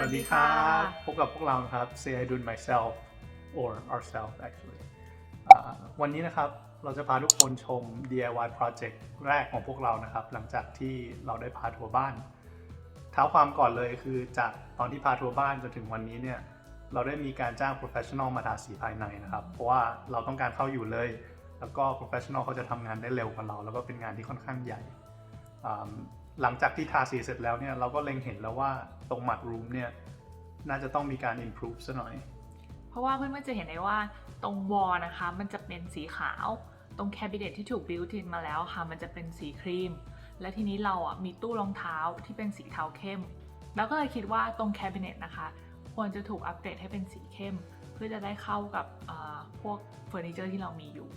วัสดีครับพบกับพวกเรานะครับ Say I Do It Myself or Ourselves actually วันนี้นะครับเราจะพาทุกคนชม DIY project แรกของพวกเรานะครับหลังจากที่เราได้พาทัวร์บ้านเท้าความก่อนเลยคือจากตอนที่พาทัวร์บ้านจนถึงวันนี้เนี่ยเราได้มีการจ้าง professional มาทาสีภายในนะครับเพราะว่าเราต้องการเข้าอยู่เลยแล้วก็ professional เขาจะทำงานได้เร็วกว่าเราแล้วก็เป็นงานที่ค่อนข้างใหญ่หลังจากที่ทาสีเสร็จแล้วเนี่ยเราก็เล็งเห็นแล้วว่าตรงมัดรูมเนี่ยน่าจะต้องมีการ improve ซะหน่อยเพราะว่าเพื่อนๆจะเห็นได้ว่าตรงวอลนะคะมันจะเป็นสีขาวตรงแคบิเนตที่ถูกบิวต์อินมาแล้วค่ะมันจะเป็นสีครีมและทีนี้เรามีตู้รองเท้าที่เป็นสีเทาเข้มแล้วก็เลยคิดว่าตรงแคบิเนตนะคะควรจะถูกอัปเกรดให้เป็นสีเข้มเพื่อจะได้เข้ากับพวกเฟอร์นิเจอร์ที่เรามีอยู่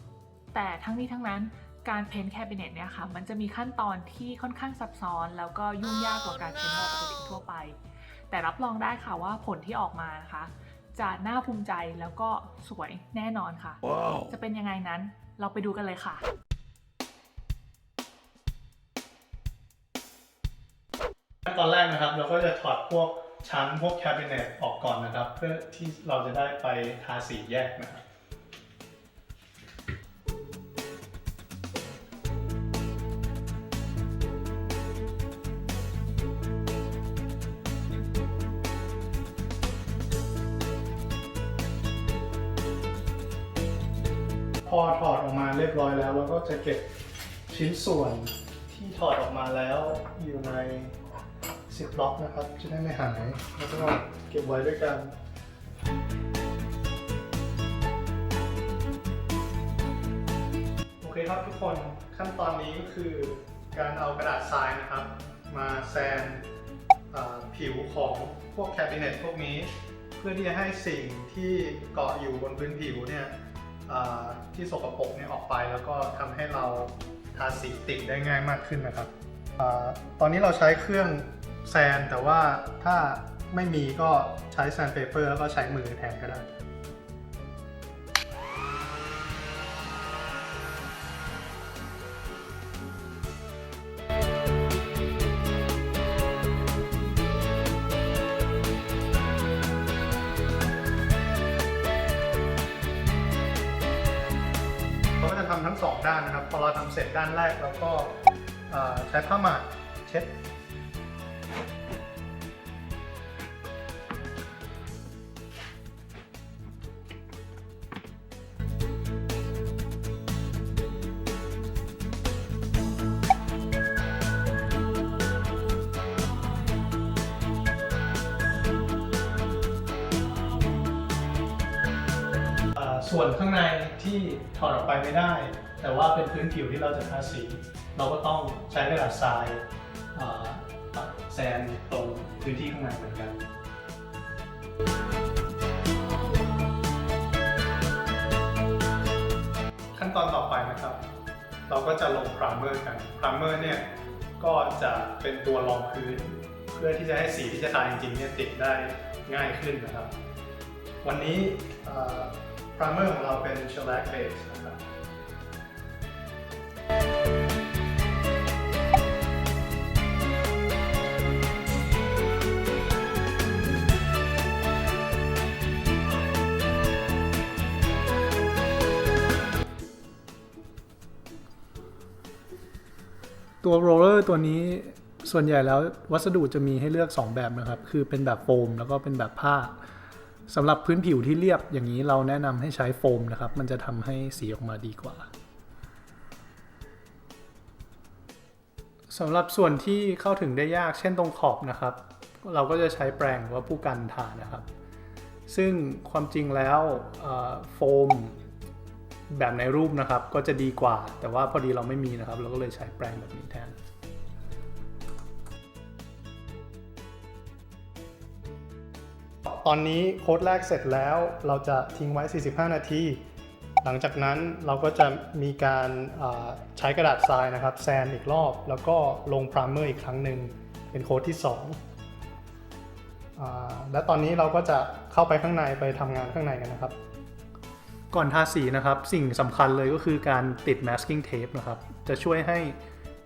แต่ทั้งนี้ทั้งนั้นการเพ้นท์แคบิเนตเนี่ยค่ะมันจะมีขั้นตอนที่ค่อนข้างซับซ้อนแล้วก็ยุ่งยากกว่าการเพ้นท์วอลปกติทั่วไปแต่รับรองได้ค่ะว่าผลที่ออกมานะคะจะน่าภูมิใจแล้วก็สวยแน่นอนค่ะ wow. จะเป็นยังไงนั้นเราไปดูกันเลยค่ะตอนแรกนะครับเราก็จะถอดพวกชั้นพวกแคบิเนตออกก่อนนะครับเพื่อที่เราจะได้ไปทาสีแยกนะครับพอถอดออกมาเรียบร้อยแล้วเราก็จะเก็บชิ้นส่วนที่ถอดออกมาแล้วอยู่ในซิปล็อกนะครับจะได้ไม่หายแล้วก็เก็บไว้ด้วยกันโอเคครับทุกคนขั้นตอนนี้ก็คือการเอากระดาษทรายนะครับมาแซนผิวของพวกแคบิเนตพวกนี้เพื่อที่จะให้สิ่งที่เกาะอยู่บนพื้นผิวเนี่ยที่สกปรกเนี่ยออกไปแล้วก็ทำให้เราทาสีติดได้ง่ายมากขึ้นนะครับตอนนี้เราใช้เครื่องแซนแต่ว่าถ้าไม่มีก็ใช้แซนเปเปอร์แล้วก็ใช้มือแทนก็ได้ทำทั้ง2ด้านนะครับพอเราทำเสร็จด้านแรกเราก็ใช้ผ้าหมาดเช็ดส่วนข้างในที่ถอดออกไปไม่ได้แต่ว่าเป็นพื้นผิวที่เราจะทาสีเราก็ต้องใช้กระดาษทรายแซนตรงพื้นที่ข้างในเหมือนกันขั้นตอนต่อไปนะครับเราก็จะลงพรามเมอร์กันพรามเมอร์เนี่ยก็จะเป็นตัวรองพื้นเพื่อที่จะให้สีที่จะทาจริงๆเนี่ยติดได้ง่ายขึ้นนะครับวันนี้พรามเมอร์ของเราเป็น shellac base นะครับตัวโรลเลอร์ตัวนี้ส่วนใหญ่แล้ววัสดุจะมีให้เลือก2แบบนะครับคือเป็นแบบโฟมแล้วก็เป็นแบบผ้าสำหรับพื้นผิวที่เรียบอย่างนี้เราแนะนำให้ใช้โฟมนะครับมันจะทำให้สีออกมาดีกว่าสำหรับส่วนที่เข้าถึงได้ยากเช่นตรงขอบนะครับเราก็จะใช้แปรงหรือว่าผู้กันทานะครับซึ่งความจริงแล้วโฟมแบบในรูปนะครับก็จะดีกว่าแต่ว่าพอดีเราไม่มีนะครับเราก็เลยใช้แปรงแบบนี้แทนตอนนี้โค้ดแรกเสร็จแล้วเราจะทิ้งไว้45นาทีหลังจากนั้นเราก็จะมีการใช้กระดาษทรายนะครับแซนอีกรอบแล้วก็ลงพรามเมอร์อีกครั้งหนึ่งเป็นโค้ดที่2และตอนนี้เราก็จะเข้าไปข้างในไปทำงานข้างในกันนะครับก่อนทาสีนะครับสิ่งสำคัญเลยก็คือการติด masking tape นะครับจะช่วยให้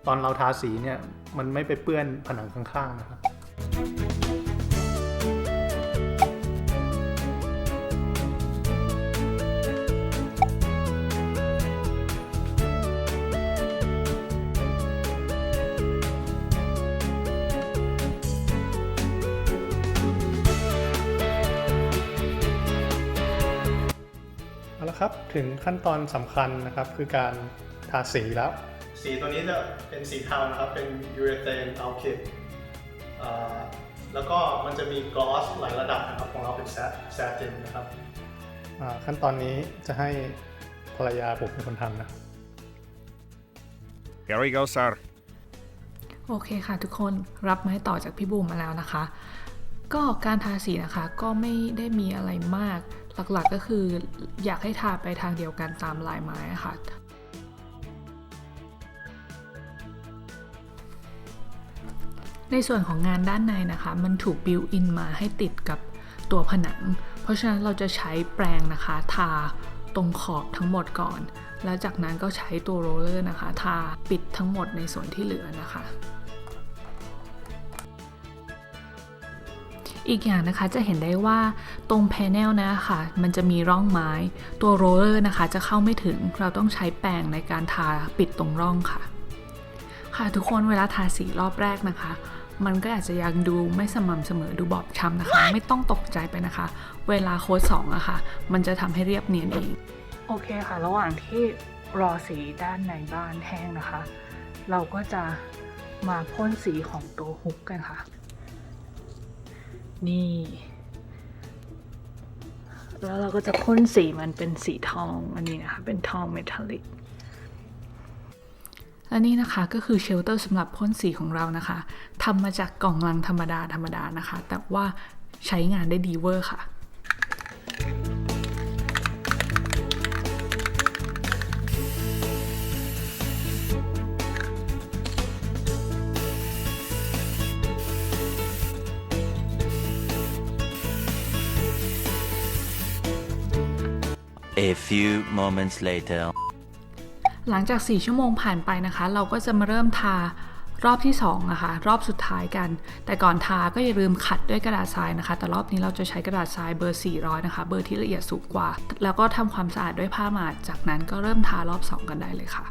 ตอนเราทาสีเนี่ยมันไม่ไปเปื้อนผนังข้างๆนะครับ ครับถึงขั้นตอนสำคัญนะครับคือการทาสีแล้วสีตัวนี้จะเป็นสีเทานะครับเป็นยูเรเทนอัลคิดแล้วก็มันจะมีกลอสหลายระดับนะครับของเราเป็นแซตินนะครับขั้นตอนนี้จะให้ภรรยาผมเป็นคนทำนะ Here we go, sir. โอเคค่ะทุกคนรับไม้ต่อจากพี่บูมมาแล้วนะคะ ก็การทาสีนะคะก็ไม่ได้มีอะไรมากหลักๆก็คืออยากให้ทาไปทางเดียวกันตามลายไม้ค่ะ ในส่วนของงานด้านในนะคะมันถูกบิวอินมาให้ติดกับตัวผนังเพราะฉะนั้นเราจะใช้แปรงนะคะทาตรงขอบทั้งหมดก่อนแล้วจากนั้นก็ใช้ตัวโรลเลอร์นะคะทาปิดทั้งหมดในส่วนที่เหลือนะคะอีกอย่างนะคะจะเห็นได้ว่าตรงแพนเนลนะคะมันจะมีร่องไม้ตัวโรลเลอร์นะคะจะเข้าไม่ถึงเราต้องใช้แปรงในการทาปิดตรงร่องค่ะทุกคนเวลาทาสีรอบแรกนะคะมันก็อาจจะยังดูไม่สม่ำเสมอดูบอบช้ำนะคะไม่ต้องตกใจไปนะคะเวลาโค้ด2อะค่ะมันจะทำให้เรียบเนียนเองโอเคค่ะระหว่างที่รอสีด้านในบ้านแห้งนะคะเราก็จะมาพ่นสีของตัวฮุกกันค่ะนี่แล้วเราก็จะพ่นสีมันเป็นสีทองอันนี้นะคะเป็นทองเมทัลลิกและนี่นะคะก็คือเชลเตอร์สำหรับพ่นสีของเรานะคะทำมาจากกล่องลังธรรมดานะคะแต่ว่าใช้งานได้ดีเวอร์ค่ะA few moments later หลังจาก4ชั่วโมงผ่านไปนะคะเราก็จะมาเริ่มทารอบที่2นะคะรอบสุดท้ายกันแต่ก่อนทาก็อย่าลืมขัดด้วยกระดาษทรายนะคะแต่รอบนี้เราจะใช้กระดาษทรายเบอร์400นะคะเบอร์ที่ละเอียดสูงกว่าแล้วก็ทำความสะอาดด้วยผ้าหมาดจากนั้นก็เริ่มทารอบ2กันได้เลยค่ะ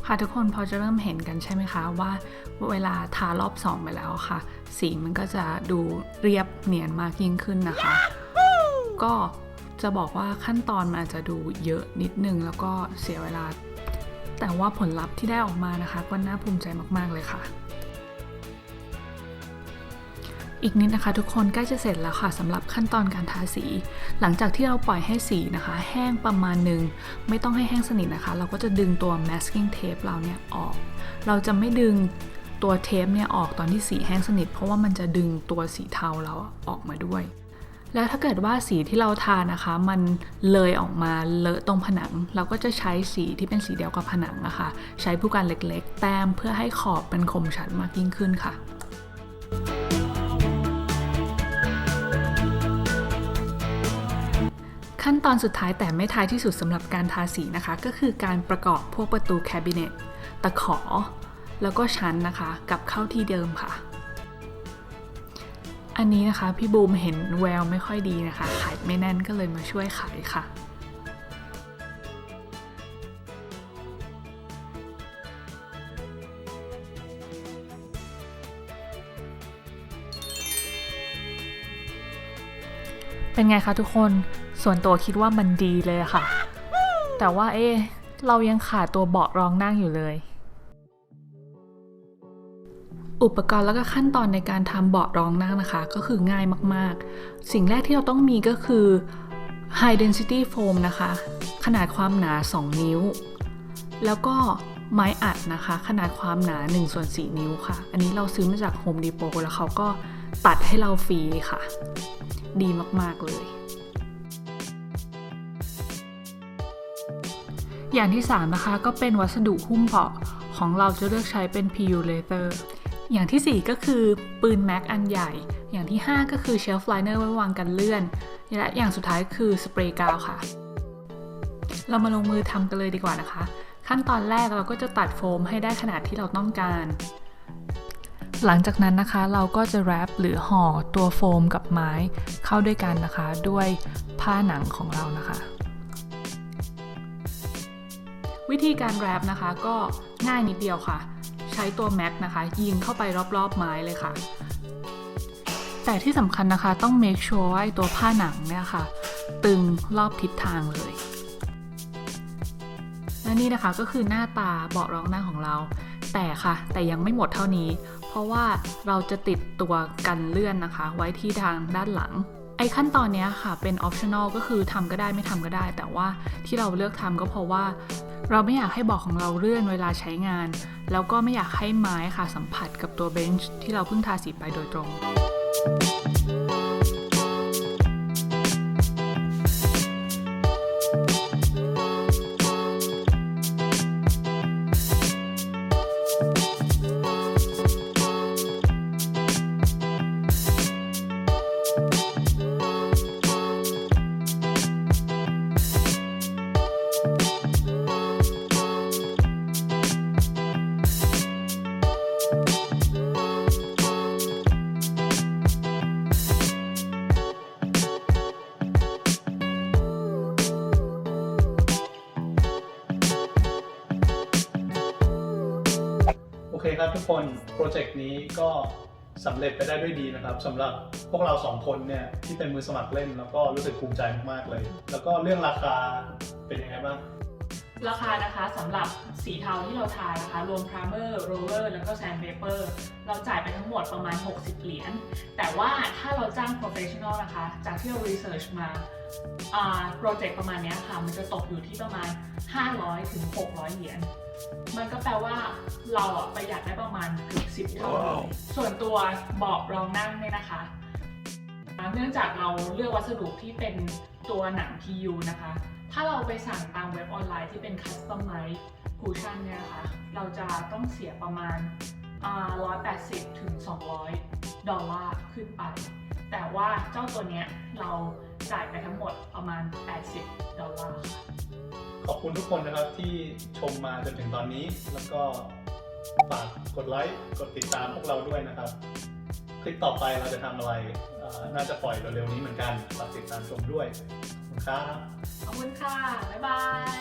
ค่ะทุกคนพอจะเริ่มเห็นกันใช่ไหมคะว่าเวลาทารอบ2ไปแล้วค่ะสีมันก็จะดูเรียบเนียนมากยิ่งขึ้นนะคะ ก็จะบอกว่าขั้นตอนมันอาจจะดูเยอะนิดนึงแล้วก็เสียเวลาแต่ว่าผลลัพธ์ที่ได้ออกมานะคะก็น่าภูมิใจมากๆเลยค่ะอีกนิดนะคะทุกคนใกล้จะเสร็จแล้วค่ะสำหรับขั้นตอนการทาสีหลังจากที่เราปล่อยให้สีนะคะแห้งประมาณนึงไม่ต้องให้แห้งสนิทนะคะเราก็จะดึงตัว masking tape เราเนี่ยออกเราจะไม่ดึงตัวเทปเนี่ยออกตอนที่สีแห้งสนิทเพราะว่ามันจะดึงตัวสีเทาเราออกมาด้วยแล้วถ้าเกิดว่าสีที่เราทานะคะมันเลยออกมาเลอะตรงผนังเราก็จะใช้สีที่เป็นสีเดียวกับผนังนะคะใช้ผู้กันเล็กๆแต้มเพื่อให้ขอบมันคมชัดมากยิ่งขึ้นค่ะขั้นตอนสุดท้ายแต่ไม่ท้ายที่สุดสำหรับการทาสีนะคะก็คือการประกอบพวกประตูแคบิเนตตะขอแล้วก็ชั้นนะคะกลับเข้าที่เดิมค่ะอันนี้นะคะพี่บูมเห็นแววไม่ค่อยดีนะคะไขไม่แน่นก็เลยมาช่วยไขค่ะเป็นไงคะทุกคนส่วนตัวคิดว่ามันดีเลยค่ะแต่ว่าเรายังขาดตัวเบาะรองนั่งอยู่เลยอุปกรณ์แล้วก็ขั้นตอนในการทำเบาะรองนั่งนะคะก็คือง่ายมากๆสิ่งแรกที่เราต้องมีก็คือ High Density Foam นะคะขนาดความหนา2นิ้วแล้วก็ไม้อัดนะคะขนาดความหนา1/4 นิ้วค่ะอันนี้เราซื้อมาจาก Home Depot แล้วเขาก็ตัดให้เราฟรีค่ะดีมากๆเลยอย่างที่3นะคะก็เป็นวัสดุหุ้มเบาะของเราจะเลือกใช้เป็น PU Leather อย่างที่4ก็คือปืนแม็กอันใหญ่อย่างที่5ก็คือเชลฟ์ไลเนอร์ไว้วางกันเลื่อนและอย่างสุดท้ายคือสเปรย์กาวค่ะเรามาลงมือทำกันเลยดีกว่านะคะขั้นตอนแรกเราก็จะตัดโฟมให้ได้ขนาดที่เราต้องการหลังจากนั้นนะคะเราก็จะแรปหรือห่อตัวโฟมกับไม้เข้าด้วยกันนะคะด้วยผ้าหนังของเรานะคะ วิธีการแรปนะคะก็ง่ายนิดเดียวค่ะใช้ตัว Mac นะคะยิงเข้าไปรอบๆไม้เลยค่ะแต่ที่สำคัญนะคะต้อง make sure ว่าตัวผ้าหนังเนี่ยค่ะตึงรอบทิศทางเลยและนี่นะคะก็คือหน้าตาเบาะรองนั่งของเราแต่ยังไม่หมดเท่านี้เพราะว่าเราจะติดตัวกันเลื่อนนะคะไว้ที่ทางด้านหลังไอ้ขั้นตอนนี้ค่ะเป็น optional ก็คือทำก็ได้ไม่ทำก็ได้แต่ว่าที่เราเลือกทำก็เพราะว่าเราไม่อยากให้เบาะของเราเลื่อนเวลาใช้งานแล้วก็ไม่อยากให้ไม้ค่ะสัมผัสกับตัวเบนช์ที่เราเพิ่งทาสีไปโดยตรงโอเคครับทุกคนโปรเจกต์นี้ก็สำเร็จไปได้ด้วยดีนะครับสำหรับพวกเรา2คนเนี่ยที่เป็นมือสมัครเล่นแล้วก็รู้สึกภูมิใจมากๆเลยแล้วก็เรื่องราคาเป็นยังไงบ้างราคานะคะสำหรับสีเทาที่เราทานะคะรวมพรามเมอร์โรลเลอร์แล้วก็แซนด์เพเปอร์เราจ่ายไปทั้งหมดประมาณ60เหรียญแต่ว่าถ้าเราจ้าง professional นะคะจากที่เรา research มาโปรเจกต์ประมาณนี้ค่ะมันจะตกอยู่ที่ประมาณ500ถึง600เหรียญมันก็แปลว่าเราประหยัดได้ประมาณเกือบ10เท่าเลยส่วนตัวเบาะรองนั่งเนี่ยนะคะเนื่องจากเราเลือกวัสดุที่เป็นตัวหนัง PU นะคะถ้าเราไปสั่งตามเว็บออนไลน์ที่เป็น Customize Cushion เนี่ยนะคะเราจะต้องเสียประมาณ180ถึง200ดอลลาร์ขึ้นไปแต่ว่าเจ้าตัวเนี้ยเราจ่ายไปทั้งหมดประมาณ80ดอลลาร์ขอบคุณทุกคนนะครับที่ชมมาจนถึงตอนนี้แล้วก็ฝากกดไลค์กดติดตามพวกเราด้วยนะครับคลิปต่อไปเราจะทำอะไรน่าจะปล่อยเร็วๆนี้เหมือนกันฝากติดตามชมด้วยขอบคุณครับขอบคุณค่ะบ๊ายบาย